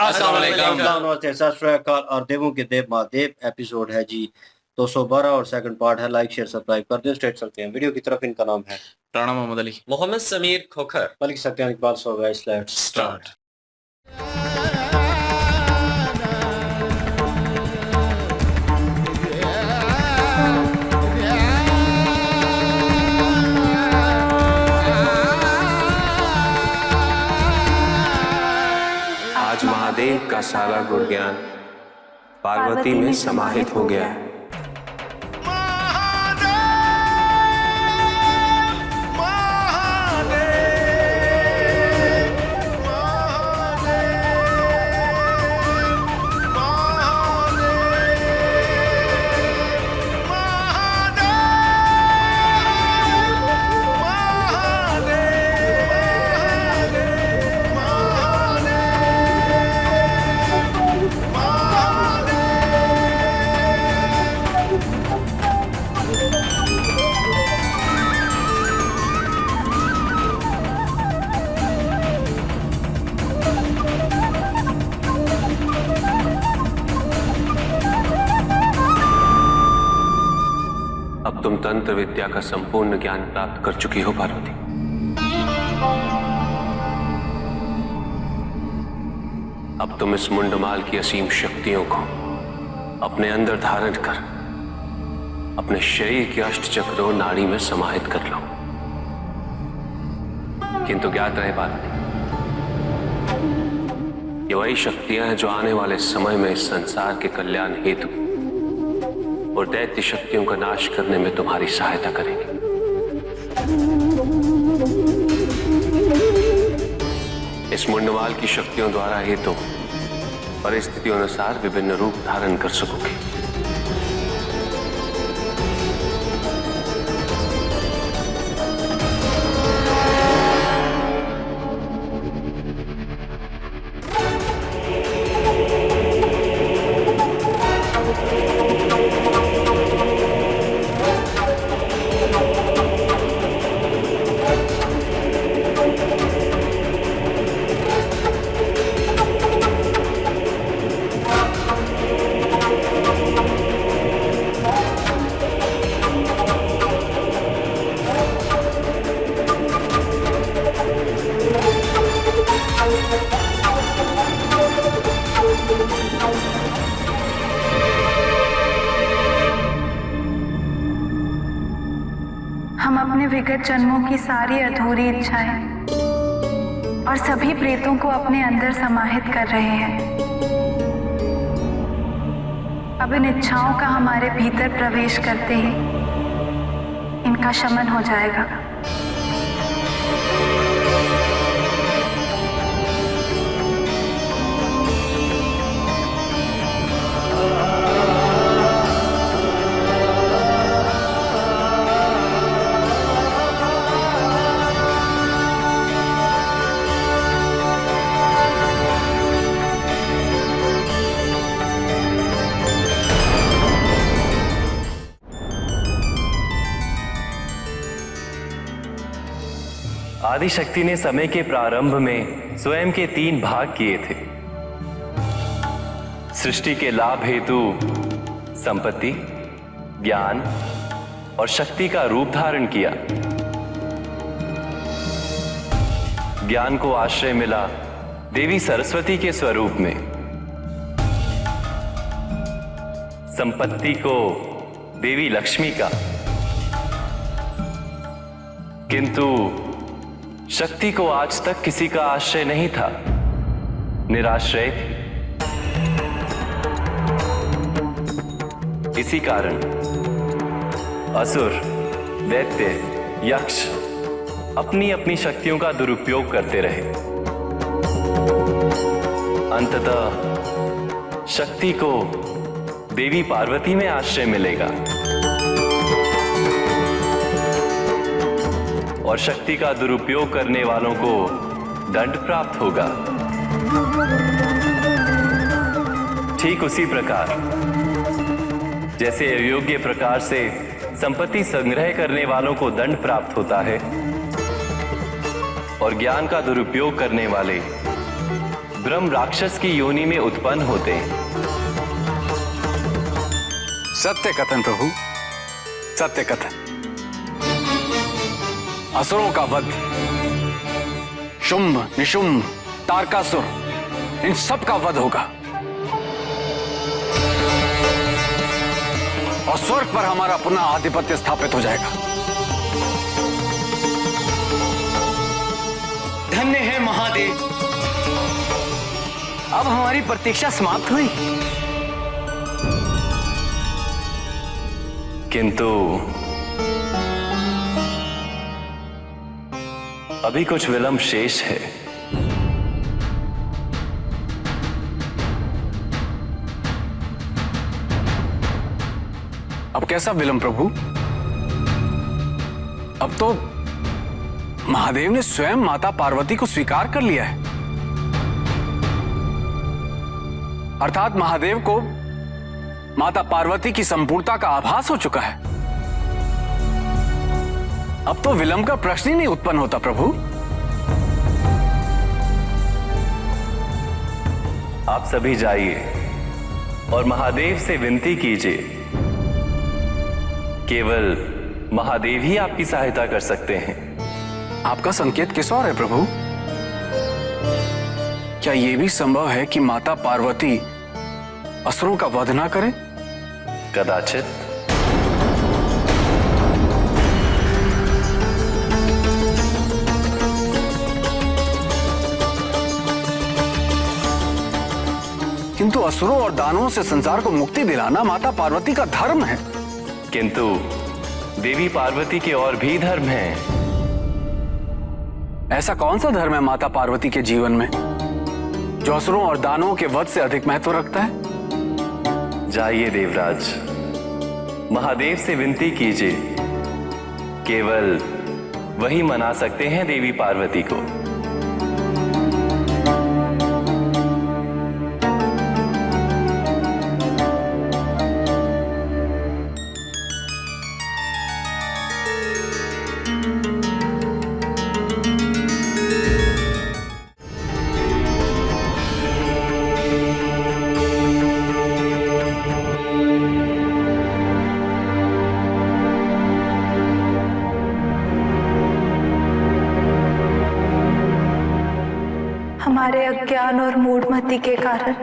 अस्सलाम वालेकुम। नमस्ते, सत श्री अकाल। और देवों के देव महादेव एपिसोड है जी 212 और सेकंड पार्ट है। लाइक शेयर सब्सक्राइब कर दें। स्ट्रेट चलते हैं वीडियो की तरफ। इनका नाम है राणा मोहम्मद अली। मोहम्मद समीर खोखर। मलिक सत्यान Iqbal. So guys let's start. आज महादेव का सारा गुण ज्ञान पार्वती में समाहित हो गया है। अब तुम तंत्र विद्या का संपूर्ण ज्ञान प्राप्त कर चुकी हो पार्वती। अब तुम इस मुंडमाल की असीम शक्तियों को अपने अंदर धारण कर अपने शरीर के अष्ट चक्रों नाड़ी में समाहित कर लो। किंतु ज्ञात रहे पार्वती, ये वही शक्तियां हैं जो आने वाले समय में इस संसार के कल्याण हेतु और दैत्य शक्तियों का नाश करने में तुम्हारी सहायता करेंगे। इस मुंडमाल की शक्तियों द्वारा ही तुम परिस्थितियों अनुसार विभिन्न रूप धारण कर सकोगे। हम अपने विगत जन्मों की सारी अधूरी इच्छाएं और सभी प्रेतों को अपने अंदर समाहित कर रहे हैं। अब इन इच्छाओं का हमारे भीतर प्रवेश करते ही इनका शमन हो जाएगा। आदिशक्ति ने समय के प्रारंभ में स्वयं के 3 भाग किए थे। सृष्टि के लाभ हेतु संपत्ति, ज्ञान और शक्ति का रूप धारण किया। ज्ञान को आश्रय मिला देवी सरस्वती के स्वरूप में, संपत्ति को देवी लक्ष्मी का, किंतु शक्ति को आज तक किसी का आश्रय नहीं था, निराश्रय थी। इसी कारण असुर, दैत्य, यक्ष अपनी अपनी शक्तियों का दुरुपयोग करते रहे। अंततः शक्ति को देवी पार्वती में आश्रय मिलेगा और शक्ति का दुरुपयोग करने वालों को दंड प्राप्त होगा। ठीक उसी प्रकार जैसे अयोग्य प्रकार से संपत्ति संग्रह करने वालों को दंड प्राप्त होता है और ज्ञान का दुरुपयोग करने वाले ब्रह्म राक्षस की योनि में उत्पन्न होते हैं। सत्य कथन प्रभु, सत्य कथन। असुरों का वध, शुंभ, निशुंभ, तारकासुर, इन सब का वध होगा और स्वर्ग पर हमारा पुनः आधिपत्य स्थापित हो जाएगा। धन्य है महादेव, अब हमारी प्रतीक्षा समाप्त हुई। किंतु अभी कुछ विलंब शेष है। अब कैसा विलंब प्रभु? अब तो महादेव ने स्वयं माता पार्वती को स्वीकार कर लिया है, अर्थात महादेव को माता पार्वती की संपूर्णता का आभास हो चुका है। अब तो विलंब का प्रश्न ही नहीं उत्पन्न होता प्रभु। आप सभी जाइए और महादेव से विनती कीजिए। केवल महादेव ही आपकी सहायता कर सकते हैं। आपका संकेत किस ओर है प्रभु? क्या यह भी संभव है कि माता पार्वती असुरों का वध ना करें? कदाचित। किंतु असुरों और दानवों से संसार को मुक्ति दिलाना माता पार्वती का धर्म है। किंतु देवी पार्वती के और भी धर्म हैं। ऐसा कौन सा धर्म है माता पार्वती के जीवन में जो असुरों और दानवों के वध से अधिक महत्व रखता है? जाइए देवराज, महादेव से विनती कीजिए। केवल वही मना सकते हैं देवी पार्वती को। हमारे अज्ञान और मूढ़मति के कारण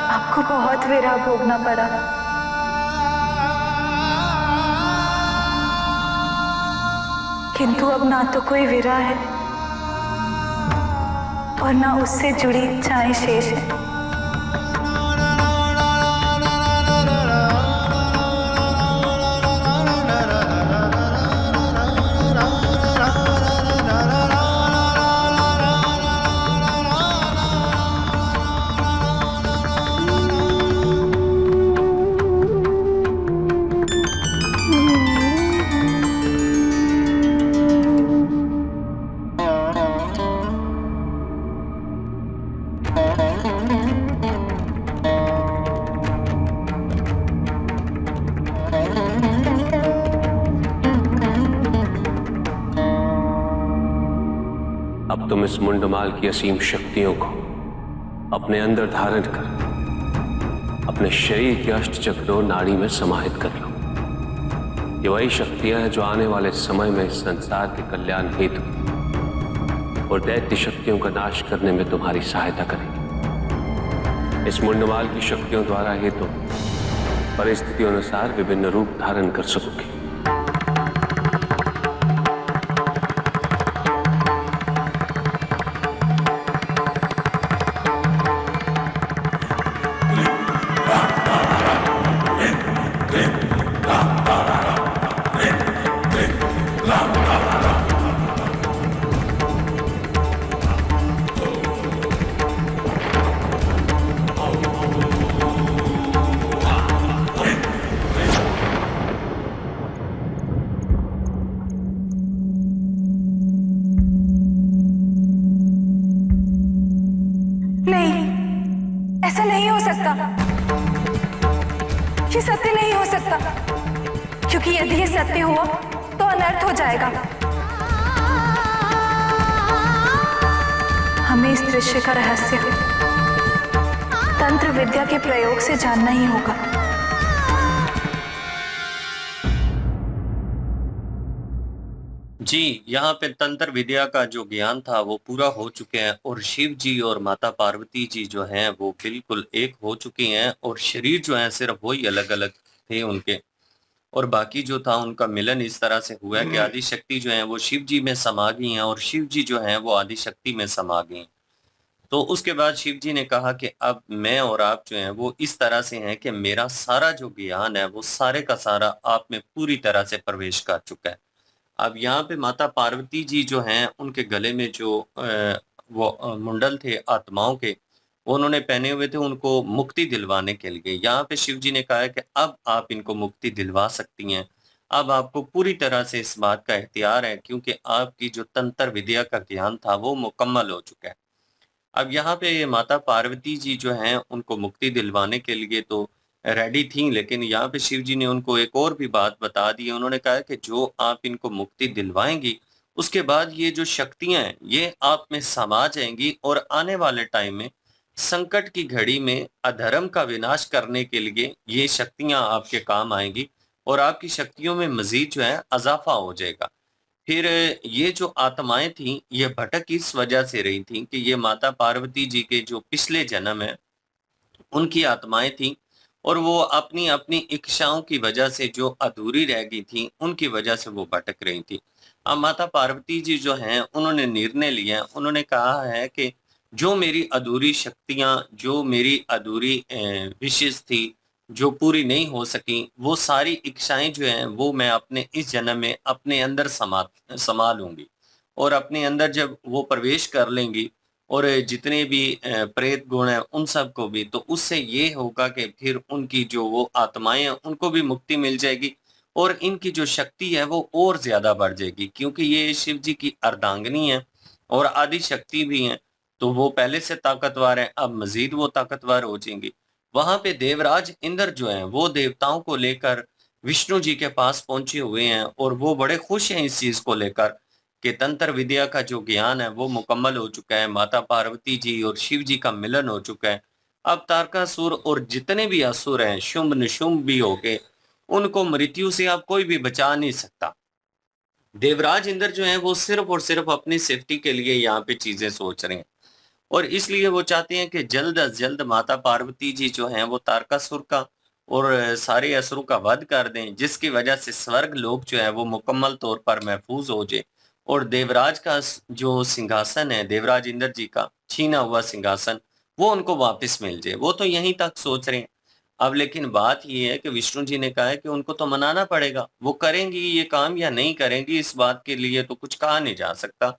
आपको बहुत विरह भोगना पड़ा। किंतु अब ना तो कोई विरह है और ना उससे जुड़ी इच्छाएं शेष है। अब तुम इस मुंडमाल की असीम शक्तियों को अपने अंदर धारण कर अपने शरीर के अष्ट चक्रों नाड़ी में समाहित कर लो। ये वही शक्तियां हैं जो आने वाले समय में इस संसार के कल्याण हेतु और दैत्य शक्तियों का नाश करने में तुम्हारी सहायता करेंगी। इस मुंडमाल की शक्तियों द्वारा ही तुम परिस्थितियों अनुसार विभिन्न रूप धारण कर सकोगे। नहीं, ऐसा नहीं हो सकता। ये सत्य नहीं हो सकता, क्योंकि यदि ये सत्य हुआ तो अनर्थ हो जाएगा। हमें हमें इस दृश्य का रहस्य तंत्र विद्या के प्रयोग से जानना ही होगा। जी, यहाँ पे तंत्र विद्या का जो ज्ञान था वो पूरा हो चुके हैं और शिव जी और माता पार्वती जी जो हैं वो बिल्कुल एक हो चुकी हैं और शरीर जो है सिर्फ वही अलग-अलग थे उनके, और बाकी जो था उनका मिलन इस तरह से हुआ है कि आदि शक्ति जो है वो शिव जी में समा गई हैं और शिव जी जो हैं वो आदि शक्ति में समा गई हैं। तो उसके बाद शिव जी ने कहा कि अब मैं और आप जो हैं वो इस तरह से हैं कि मेरा सारा जो ज्ञान है वो सारे का सारा आप में पूरी तरह से प्रवेश कर चुका है। अब यहाँ पे माता पार्वती जी जो हैं उनके गले में जो वो मुंडल थे आत्माओं के, वो उन्होंने पहने हुए थे उनको मुक्ति दिलवाने के लिए। यहाँ पे शिव जी ने कहा है कि अब आप इनको मुक्ति दिलवा सकती हैं। अब आपको पूरी तरह से इस बात का इख्तियार है क्योंकि आपकी जो तंत्र विद्या का ज्ञान था वो मुकम्मल हो चुका है। अब यहाँ पे माता पार्वती जी जो हैं उनको मुक्ति दिलवाने के लिए तो रेडी थीं, लेकिन यहाँ पे शिव जी ने उनको एक और भी बात बता दी है। उन्होंने कहा है कि जो आप इनको मुक्ति दिलवाएंगी उसके बाद ये जो शक्तियां हैं ये आप में समा जाएंगी और आने वाले टाइम में संकट की घड़ी में अधर्म का विनाश करने के लिए ये शक्तियां आपके काम आएंगी और आपकी शक्तियों में मजीद जो है अजाफा हो जाएगा। फिर ये जो आत्माएं थीं ये भटक इस वजह से रही थीं कि ये माता पार्वती जी के जो पिछले जन्म है उनकी आत्माएं थीं और वो अपनी अपनी इच्छाओं की वजह से जो अधूरी रह गई थी उनकी वजह से वो भटक रही थी। अब माता पार्वती जी जो हैं उन्होंने निर्णय लिया, उन्होंने कहा है कि जो मेरी अधूरी शक्तियां, जो मेरी अधूरी विशेष थी, जो पूरी नहीं हो सकी, वो सारी इच्छाएं जो हैं वो मैं अपने इस जन्म में अपने अंदर समा लूंगी और अपने अंदर जब वो प्रवेश कर लेंगी और जितने भी प्रेत गुण हैं उन सबको भी, तो उससे ये होगा कि फिर उनकी जो वो आत्माएं हैं उनको भी मुक्ति मिल जाएगी और इनकी जो शक्ति है वो और ज्यादा बढ़ जाएगी क्योंकि ये शिव जी की अर्धांगिनी है और आदि शक्ति भी हैं, तो वो पहले से ताकतवर है, अब मजीद वो ताकतवर हो जाएंगी। वहां पे देवराज इंद्र जो हैं वो देवताओं को लेकर विष्णु जी के पास पहुंचे हुए हैं और वो बड़े खुश हैं इस चीज को लेकर कि तंत्र विद्या का जो ज्ञान है वो मुकम्मल हो चुका है, माता पार्वती जी और शिव जी का मिलन हो चुका है। अब तारकासुर और जितने भी असुर हैं शुंभ निशुंभ भी हो गए, उनको मृत्यु से अब कोई भी बचा नहीं सकता। देवराज इंद्र जो है वो सिर्फ और सिर्फ अपनी सेफ्टी के लिए यहाँ पे चीजें सोच रहे हैं और इसलिए वो चाहते हैं कि जल्द अज जल्द माता पार्वती जी जो हैं वो तारकासुर का और सारे असुरों का वध कर दें, जिसकी वजह से स्वर्ग लोक जो है वो मुकम्मल तौर पर महफूज हो जाए और देवराज का जो सिंहासन है देवराज इंद्र जी का छीना हुआ सिंहासन वो उनको वापस मिल जाए। वो तो यहीं तक सोच रहे हैं। अब लेकिन बात ये है कि विष्णु जी ने कहा है कि उनको तो मनाना पड़ेगा, वो करेंगी ये काम या नहीं करेंगी इस बात के लिए तो कुछ कहा नहीं जा सकता।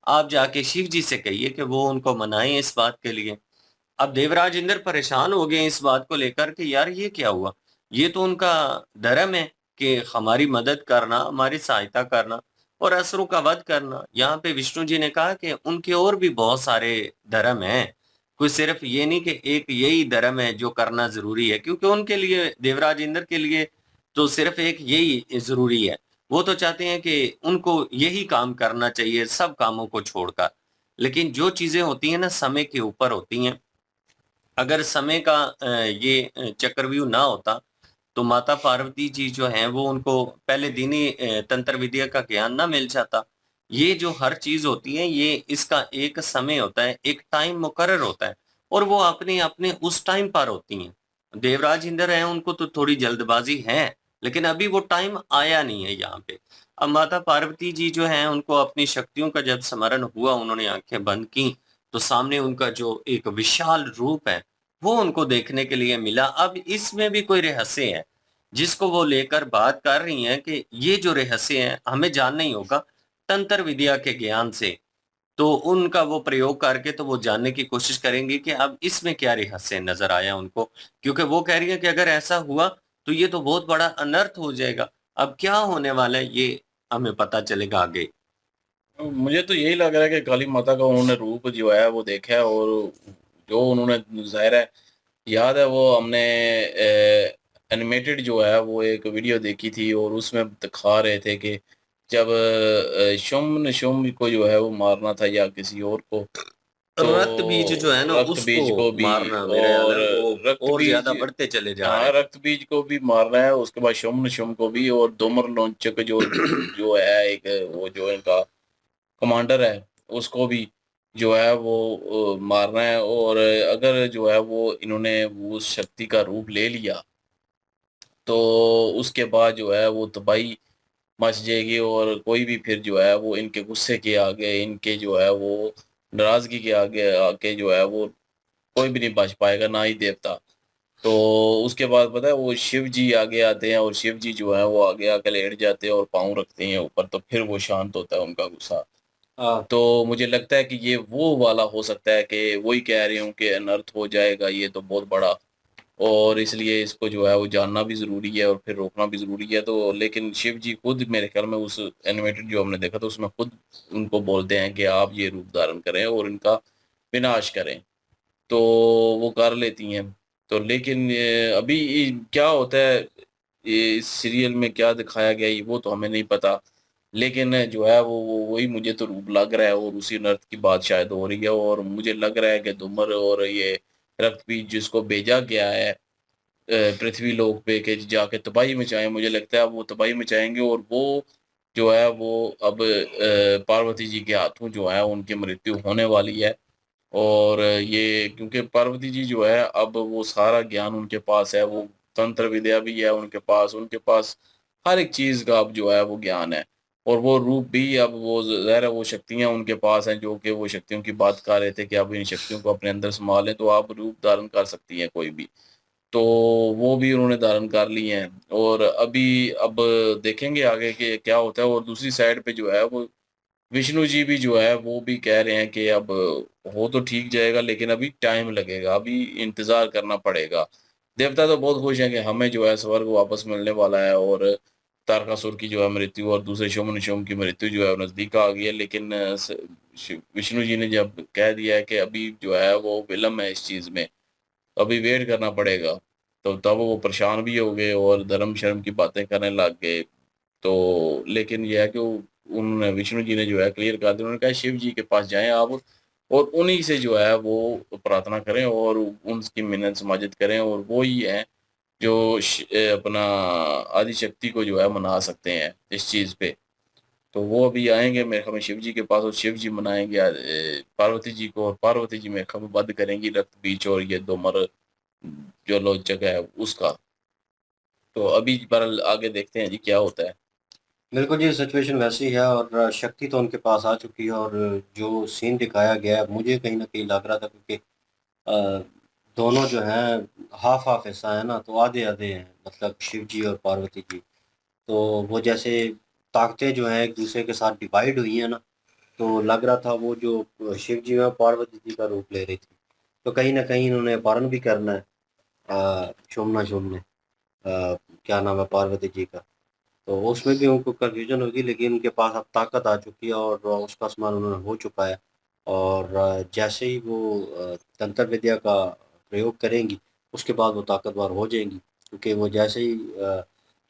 आप जाके शिव जी से कहिए कि वो उनको मनाएं इस बात के लिए। अब देवराज इंद्र परेशान हो गए इस बात को लेकर कि यार ये क्या हुआ, ये तो उनका धर्म है कि हमारी मदद करना, हमारी सहायता करना और असुरों का वध करना। यहाँ पे विष्णु जी ने कहा कि उनके और भी बहुत सारे धर्म हैं, कोई सिर्फ ये नहीं कि एक यही धर्म है जो करना जरूरी है, क्योंकि उनके लिए देवराज इंद्र के लिए तो सिर्फ एक यही जरूरी है। वो तो चाहते हैं कि उनको यही काम करना चाहिए सब कामों को छोड़कर। लेकिन जो चीजें होती हैं ना समय के ऊपर होती हैं, अगर समय का ये चक्रव्यूह ना होता तो माता पार्वती जी जो हैं वो उनको पहले दिन ही तंत्र विद्या का ज्ञान ना मिल जाता। ये जो हर चीज होती है ये इसका एक समय होता है, एक टाइम मुकर्रर होता है और वो अपने अपने उस टाइम पर होती हैं। देवराज इंद्र हैं उनको तो थोड़ी जल्दबाजी है लेकिन अभी वो टाइम आया नहीं है यहाँ पे। अब माता पार्वती जी जो हैं उनको अपनी शक्तियों का जब स्मरण हुआ, उन्होंने आंखें बंद की तो सामने उनका जो एक विशाल रूप है वो उनको देखने के लिए मिला। अब इसमें भी कोई रहस्य है जिसको वो लेकर बात कर रही हैं कि ये जो रहस्य है हमें जानना ही होगा तंत्र विद्या के ज्ञान से। तो उनका वो प्रयोग करके तो वो जानने की कोशिश करेंगे कि अब इसमें क्या रहस्य नजर आया उनको, क्योंकि वो कह रही है कि अगर ऐसा हुआ तो ये तो बहुत बड़ा अनर्थ हो जाएगा। अब क्या होने वाला है ये हमें पता चलेगा आगे। मुझे तो यही लग रहा है कि काली माता का उन्होंने रूप जो है वो देखा है और जो उन्होंने ज़ाहिर है याद है वो हमने एनिमेटेड जो है वो एक वीडियो देखी थी और उसमें दिखा रहे थे कि जब शुम्भ निशुम्भ को जो है वो मारना था या किसी और को रक्त बीज जो है ना रक्त बीज उसको को भी मारना मेरे ख्याल है वो रक्त और बीज, ज्यादा बढ़ते चले जा रहे हाँ हैं। रक्त बीज को भी मारना है, उसके बाद शुम को भी, और दोमर लोंचक जो जो है एक, वो जो इनका कमांडर है उसको भी जो है वो मारना है। और अगर जो है वो इन्होंने उस शक्ति का रूप ले लिया तो उसके बाद जो है वो तबाही मच जाएगी, और कोई भी फिर जो है वो इनके गुस्से के आगे, इनके जो है वो नाराजगी के आगे आके जो है वो कोई भी नहीं बच पाएगा, ना ही देवता। तो उसके बाद पता है वो शिव जी आगे आते हैं, और शिव जी जो है वो आगे आके लेट जाते हैं और पाँव रखते हैं ऊपर, तो फिर वो शांत होता है उनका गुस्सा। हाँ तो मुझे लगता है कि ये वो वाला हो सकता है कि वही कह रही हूँ कि अनर्थ हो जाएगा ये तो बहुत बड़ा, और इसलिए इसको जो है वो जानना भी ज़रूरी है और फिर रोकना भी ज़रूरी है। तो लेकिन शिव जी खुद मेरे ख्याल में उस एनिमेटेड जो हमने देखा था उसमें खुद उनको बोलते हैं कि आप ये रूप धारण करें और इनका विनाश करें, तो वो कर लेती हैं। तो लेकिन अभी क्या होता है ये इस सीरियल में क्या दिखाया गया है वो तो हमें नहीं पता, लेकिन जो है वो वही मुझे तो रूप लग रहा है, और उसी नर्त की बात शायद हो रही है। और मुझे लग रहा है कि दुमर और ये रक्तबीज जिसको भेजा गया है पृथ्वी लोक पे कि जाके तबाही मचाएं, मुझे लगता है वो तबाही मचाएंगे, और वो जो है वो अब पार्वती जी के हाथों जो है उनकी मृत्यु होने वाली है। और ये क्योंकि पार्वती जी जो है अब वो सारा ज्ञान उनके पास है, वो तंत्र विद्या भी है उनके पास हर एक चीज का अब जो है वो ज्ञान है। और वो रूप भी अब वो ज़ाहिर है वो शक्तियां उनके पास हैं, जो कि वो शक्तियों की बात कर रहे थे कि अब इन शक्तियों को अपने अंदर संभालें तो आप रूप धारण कर सकती हैं कोई भी। तो वो भी उन्होंने धारण कर ली हैं, और अभी अब देखेंगे आगे कि क्या होता है। और दूसरी साइड पे जो है वो विष्णु जी भी जो है वो भी कह रहे हैं कि अब हो तो ठीक जाएगा लेकिन अभी टाइम लगेगा, अभी इंतजार करना पड़ेगा। देवता तो बहुत खुश हैं कि हमें जो है स्वर्ग वापस मिलने वाला है, और तारकासुर की जो है मृत्यु और दूसरे शोम निशोम की मृत्यु जो है वो नजदीक आ गई है। लेकिन विष्णु जी ने जब कह दिया है कि अभी जो है वो विलम्ब है इस चीज में, अभी वेट करना पड़ेगा, तो तब वो परेशान भी हो गए और धर्म शर्म की बातें करने लग गए। तो लेकिन यह है कि उन्होंने विष्णु जी ने जो है क्लियर कर दिया, उन्होंने कहा शिव जी के पास जाएं आप, और उन्हीं से जो है वो प्रार्थना करें और उनकी मिन्नत समाजत करें, और वो ही है जो अपना आदि शक्ति को जो है मना सकते हैं इस चीज पे। तो वो अभी आएंगे मेरे ख्याल में शिव जी के पास, और शिव जी मनाएंगे पार्वती जी को, और पार्वती जी मेरे ख्याल में वध करेंगी रक्त बीज और ये दो मर जो लोचक है उसका। तो अभी पर आगे देखते हैं जी क्या होता है। बिल्कुल जी, सिचुएशन वैसी है और शक्ति तो उनके पास आ चुकी है और जो सीन दिखाया गया है मुझे कहीं न कहीं लग रहा था क्योंकि अ, दोनों जो हैं हाफ़-हाफ़ हिस्सा है ना, तो आधे-आधे हैं मतलब शिव जी और पार्वती जी। तो वो जैसे ताकतें जो हैं एक-दूसरे के साथ डिवाइड हुई हैं ना, तो लग रहा था वो जो शिव जी हैं पार्वती जी का रूप ले रही थी। तो कहीं न कहीं इन्होंने अपहरण भी करना है शोमना-शोम ने क्या नाम है पार्वती जी का। तो उसमें भी उनको कन्फ्यूज़न होगी लेकिन उनके पास अब ताकत आ चुकी है और उसका इस्तेमाल उन्होंने हो चुका है और जैसे ही वो तंत्र विद्या का प्रयोग करेंगी, उसके बाद वो ताकतवर हो जाएँगी क्योंकि वो जैसे ही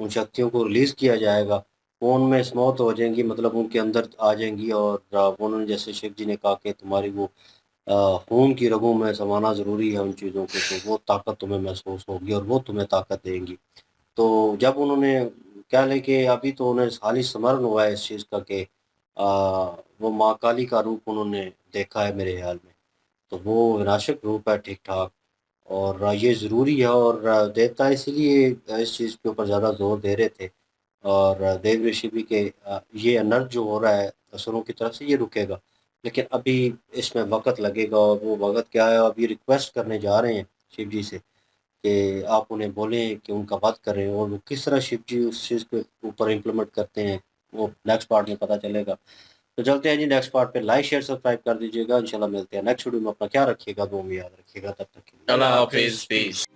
उन शक्तियों को रिलीज़ किया जाएगा, वो उनमें स्मौत हो जाएँगी मतलब उनके अंदर आ जाएँगी और उन्होंने जैसे शिव जी ने कहा कि तुम्हारी वो खून की रगों में समाना ज़रूरी है उन चीज़ों को, तो वो ताकत तुम्हें महसूस होगी और वो तुम्हें ताकत देंगी। तो जब उन्होंने क्या लें कि अभी तो उन्हें हाल ही स्मरण हुआ है इस चीज़ का कि वो माँ काली का रूप उन्होंने देखा है मेरे ख़्याल में। तो वो विनाशक रूप है ठीक-ठाक और ये ज़रूरी है और देवता इसीलिए इस चीज़ के ऊपर ज़्यादा ज़ोर दे रहे थे और देव ऋषि भी के ये अनर्थ जो हो रहा है असुरों की तरफ से ये रुकेगा। लेकिन अभी इसमें वक़्त लगेगा और वो वक़्त क्या है अभी रिक्वेस्ट करने जा रहे हैं शिव जी से कि आप उन्हें बोलें कि उनका वध करें और वो किस तरह शिव जी उस चीज़ के ऊपर इम्प्लीमेंट करते हैं, वो नेक्स्ट पार्ट में पता चलेगा। तो चलते हैं जी नेक्स्ट पार्ट पे लाइक, शेयर, सब्सक्राइब कर दीजिएगा। इंशाल्लाह मिलते हैं नेक्स्ट वीडियो में। अपना ख्याल रखिएगा, दुआ में याद रखिएगा। तब तक के लिए अल्लाह हाफिज़, पीस।